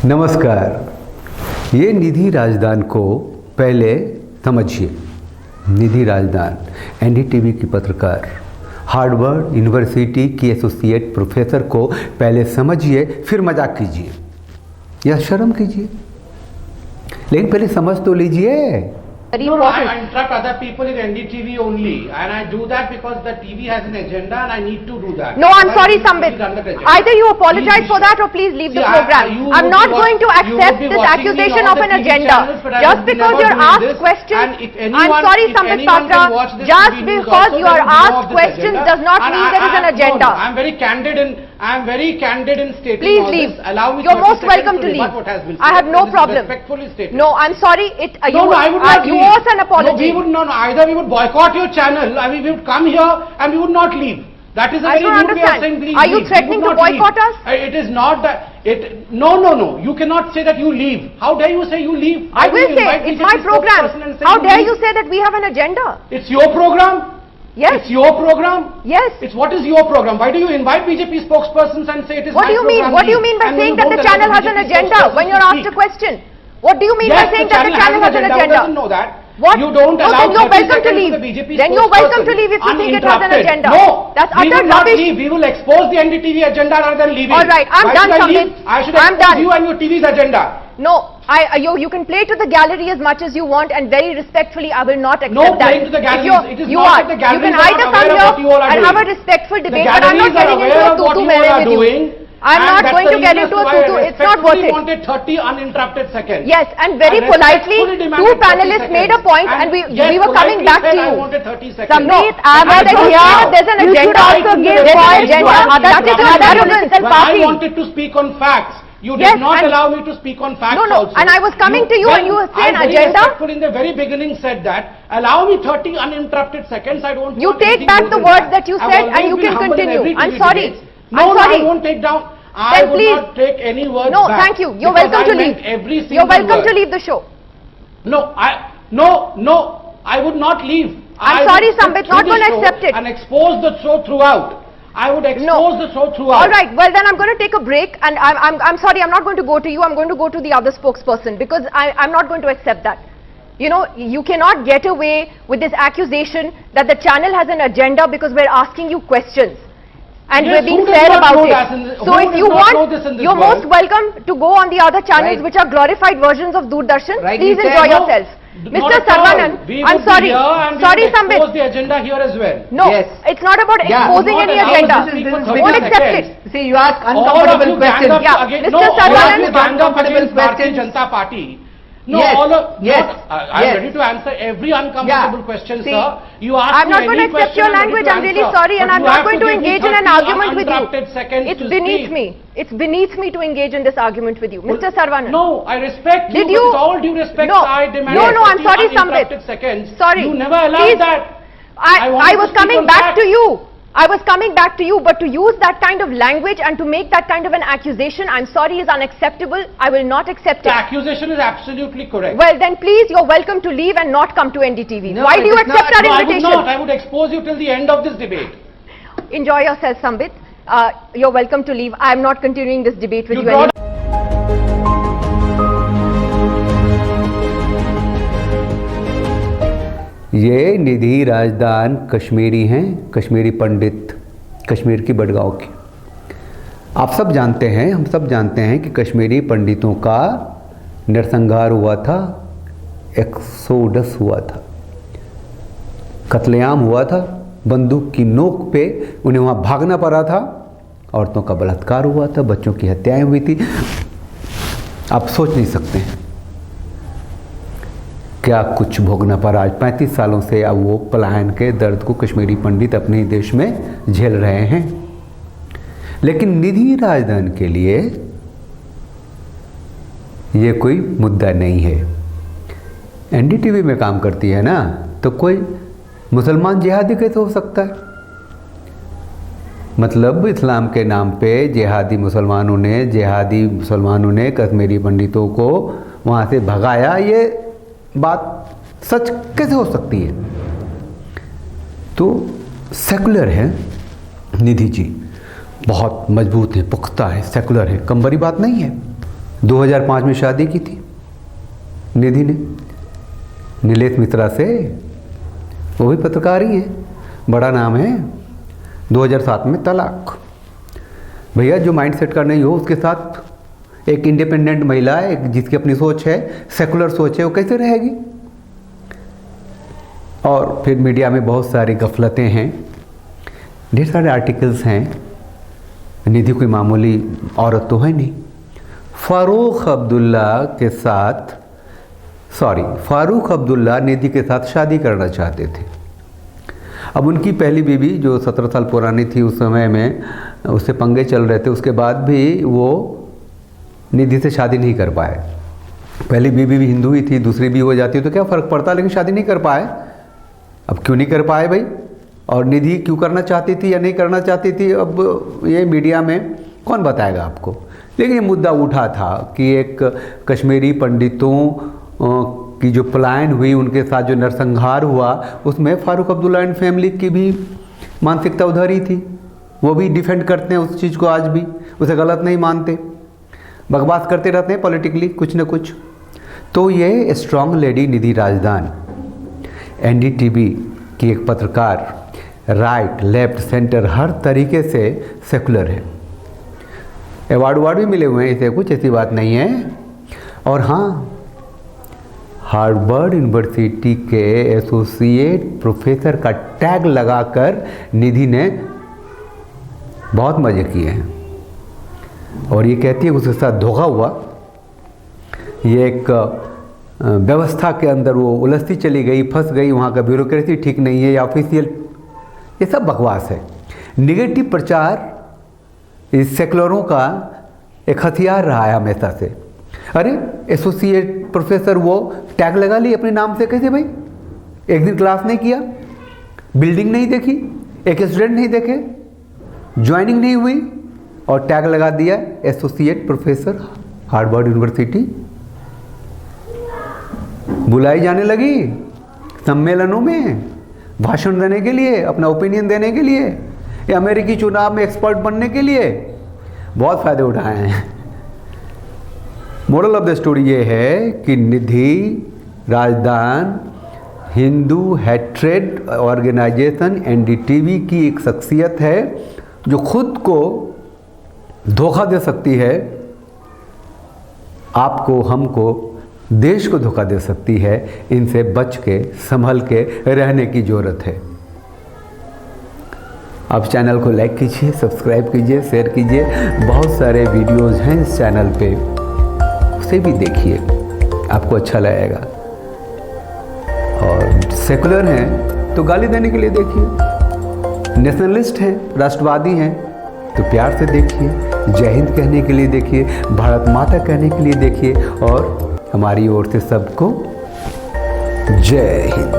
नमस्कार। ये निधि राजदान को पहले समझिए। निधि राजदान एनडीटीवी की पत्रकार, हार्वर्ड यूनिवर्सिटी की एसोसिएट प्रोफेसर को पहले समझिए, फिर मजाक कीजिए या शर्म कीजिए, लेकिन पहले समझ तो लीजिए। No, I interrupt other people in NDTV only, and I do that because the TV has an agenda and I need to do that. No, I'm sorry, Sambit. Either you apologize for that or please leave the program. I'm not going to accept this accusation of an agenda. Just because you're asked questions, I'm sorry, Sambit Patra, just because you are asked questions does not mean there is an agenda. I'm very candid in stating Please all leave. this. Allow me You're most 30 welcome seconds to rebut leave. what has been I have said. no This is problem. respectfully stated. No, I'm sorry. No, I would not you leave. owe us an apology. No, we would not. Either we would boycott your channel, and we would come here and we would not leave. That is a I very don't rude way of understand. saying please Are you leave. threatening We would to not boycott leave. us? It is not that. No. You cannot say that you leave. How dare you say you leave? I will say, it's my program. How dare you say that we have an agenda? It's your program? Yes. It's your program? Yes. It's what is your program? Why do you invite BJP spokespersons and say it is What my do you mean? program, What do you leave? mean by And saying you that the don't allow channel has an BJP agenda spokespersons when to you're asked a speak? question? What do you mean Yes, by saying that the channel has an Who agenda? doesn't know that? What? You don't No, allow then you're 30 welcome to seconds leave. the BJP Then you're welcome to spokesperson leave if you think it has an uninterrupted. agenda. No, That's we utter will not rubbish. leave. We will expose the NDTV agenda rather than leaving. All right, I'm Why done, should I Sambit. leave? I should I'm expose done. you and your TV's agenda. No, you can play to the gallery as much as you want, and very respectfully, I will not accept No that. playing to the galleries. It is you not are. that the You galleries can are either not come aware of here what you all are and have a doing. respectful The debate, but I'm not galleries are getting aware into a of what tutu you all mere are with you. doing. I'm And not that's going the to get reason into a why I tutu. It's not worth respectfully it. wanted 30 uninterrupted seconds. Yes, and very I politely, respectfully two demanded 30 panelists made a seconds. point, and we were coming politely back to said I you. wanted 30 seconds. Sambit, No, I was I don't here. know. There's an You should agenda. also give There's an voice to agenda. other That is people. another political When I party. wanted to speak on facts, you Yes, did not and- allow me to speak on facts No, also. and I was coming to you and you were saying I very agenda. respectfully in the very beginning said that, allow me 30 uninterrupted seconds, I don't You want take anything back more the than words that you I've said always and you been can humble in continue. every I'm TV sorry. debate. I'm No, sorry. I won't take down. I Then would please. not take any words No, back. thank you. You're because welcome I to meant leave. every single You're welcome word. to leave the show. No, I would not leave. I'm I sorry, would sit Sambit, through not the gonna show accept it. And expose the show throughout. I would expose the show throughout. All right. Well, then I'm going to take a break, and I'm sorry. I'm not going to go to you. I'm going to go to the other spokesperson because I'm not going to accept that. You know, you cannot get away with this accusation that the channel has an agenda because we're asking you questions. And Yes, we're being who does fair not about know it. that in this- So who if does you not know want, this in this you're world? most welcome to go on the other channels Right. which are glorified versions of Doordarshan. Right, Please we said enjoy no. yourself. Not Mr. at all. Saravanan, We I'm would be sorry. here and Sorry, we would expose Sambit. the agenda here as well. No, Yes. it's not about Yeah. exposing Not any allowed. agenda. This is Won't for Won't 30 accept seconds. it. See, you ask All of uncomfortable you gang questions. up Yeah, against, Mr. no, all of Saravanan, you gang up uncomfortable against Bharatiya questions. Janata Party. No, Yes, all of yes, I'm yes. ready to answer every uncomfortable Yeah. question, See, sir. You ask I'm me not going to any accept question, your I'm ready language. to I'm really answer. sorry, and But I'm you not have going to give me engage in an 30 argument with uninterrupted you. seconds It's to beneath speak. me. It's beneath me to engage in this argument with you, Mr. Saravanan. No, I respect Did you, you- but with all due respect, No. I demand No, no, I'm 30 sorry, uninterrupted Sambit. seconds. Sorry. You never allowed Please. that. I wanted was to speak coming on back facts. to you. I was coming back to you, but to use that kind of language and to make that kind of an accusation, I'm sorry, is unacceptable. I will not accept The it. accusation is absolutely correct. Well, then please, you're welcome to leave and not come to NDTV. No, Why do you it is accept not. No, our I would invitation? not. I would expose you till the end of this debate. Enjoy yourself, Sambit. You're welcome to leave. I'm not continuing this debate with You you brought anymore. ये निधि राजदान कश्मीरी हैं, कश्मीरी पंडित, कश्मीर की बडगांव की। आप सब जानते हैं, हम सब जानते हैं कि कश्मीरी पंडितों का नरसंहार हुआ था, एक्सोडस हुआ था, कत्लेआम हुआ था, बंदूक की नोक पे उन्हें वहाँ भागना पड़ा था, औरतों का बलात्कार हुआ था, बच्चों की हत्याएं हुई थी। आप सोच नहीं सकते हैं क्या कुछ भोगना पड़ा। आज 35 सालों से अब वो पलायन के दर्द को कश्मीरी पंडित अपने ही देश में झेल रहे हैं। लेकिन निधि राजदान के लिए ये कोई मुद्दा नहीं है। एनडीटीवी में काम करती है ना, तो कोई मुसलमान जिहादी कैसे हो सकता है? मतलब इस्लाम के नाम पे जिहादी मुसलमानों ने कश्मीरी पंडितों को वहाँ से भगाया, ये बात सच कैसे हो सकती है? तो सेकुलर है निधि जी, बहुत मजबूत है, पुख्ता है, सेकुलर है, कम बड़ी बात नहीं है। 2005 में शादी की थी निधि ने नीलेश मिश्रा से, वो भी पत्रकार ही है, बड़ा नाम है। 2007 में तलाक। भैया जो माइंड सेट का नहीं हो उसके साथ एक इंडिपेंडेंट महिला, एक जिसकी अपनी सोच है, सेकुलर सोच है, वो कैसे रहेगी? और फिर मीडिया में बहुत सारी गफलतें हैं, ढेर सारे आर्टिकल्स हैं। निधि कोई मामूली औरत तो है नहीं। फारूक अब्दुल्ला निधि के साथ शादी करना चाहते थे। अब उनकी पहली बीवी जो 17 साल पुरानी थी उस समय में, उससे पंगे चल रहे थे, उसके बाद भी वो निधि से शादी नहीं कर पाए। पहली बीवी भी हिंदू ही थी, दूसरी भी हो जाती तो क्या फ़र्क पड़ता, लेकिन शादी नहीं कर पाए। अब क्यों नहीं कर पाए भाई? और निधि क्यों करना चाहती थी या नहीं करना चाहती थी, अब ये मीडिया में कौन बताएगा आपको। लेकिन ये मुद्दा उठा था कि एक कश्मीरी पंडितों की जो पलायन हुई, उनके साथ जो नरसंहार हुआ, उसमें फारूक अब्दुल्ला एंड फैमिली की भी मानसिकता उधर ही थी। वो भी डिफेंड करते हैं उस चीज़ को, आज भी उसे गलत नहीं मानते, बकवास करते रहते हैं पॉलिटिकली कुछ न कुछ। तो ये स्ट्रॉन्ग लेडी निधि राजदान एनडीटीवी की एक पत्रकार, राइट लेफ्ट सेंटर हर तरीके से सेकुलर है। अवार्ड भी मिले हुए हैं इसे, कुछ ऐसी बात नहीं है। और हाँ, हार्वर्ड यूनिवर्सिटी के एसोसिएट प्रोफेसर का टैग लगाकर निधि ने बहुत मज़े किए हैं। और ये कहती है कि उसके साथ धोखा हुआ, ये एक व्यवस्था के अंदर वो उलझती चली गई, फंस गई, वहाँ का ब्यूरोक्रेसी ठीक नहीं है या ऑफिशियल, ये सब बकवास है। निगेटिव प्रचार इस सेकुलरों का एक हथियार रहा है हमेशा से। अरे एसोसिएट प्रोफेसर, वो टैग लगा ली अपने नाम से, कैसे भाई? एक दिन क्लास नहीं किया, बिल्डिंग नहीं देखी, एक स्टूडेंट नहीं देखे, ज्वाइनिंग नहीं हुई और टैग लगा दिया एसोसिएट प्रोफेसर हार्वर्ड यूनिवर्सिटी। बुलाई जाने लगी सम्मेलनों में भाषण देने के लिए, अपना ओपिनियन देने के लिए, या अमेरिकी चुनाव में एक्सपर्ट बनने के लिए। बहुत फ़ायदे उठाए हैं। मोरल ऑफ द स्टोरी ये है कि Nidhi Razdan Hindu hatred organization NDTV की एक शख्सियत है जो खुद को धोखा दे सकती है, आपको, हमको, देश को धोखा दे सकती है। इनसे बच के संभल के रहने की ज़रूरत है। आप चैनल को लाइक कीजिए, सब्सक्राइब कीजिए, शेयर कीजिए। बहुत सारे वीडियोज़ हैं इस चैनल पे, उसे भी देखिए, आपको अच्छा लगेगा। और सेकुलर हैं तो गाली देने के लिए देखिए, नेशनलिस्ट हैं, राष्ट्रवादी हैं तो प्यार से देखिए, जय हिंद कहने के लिए देखिए, भारत माता कहने के लिए देखिए। और हमारी ओर से सबको जय हिंद।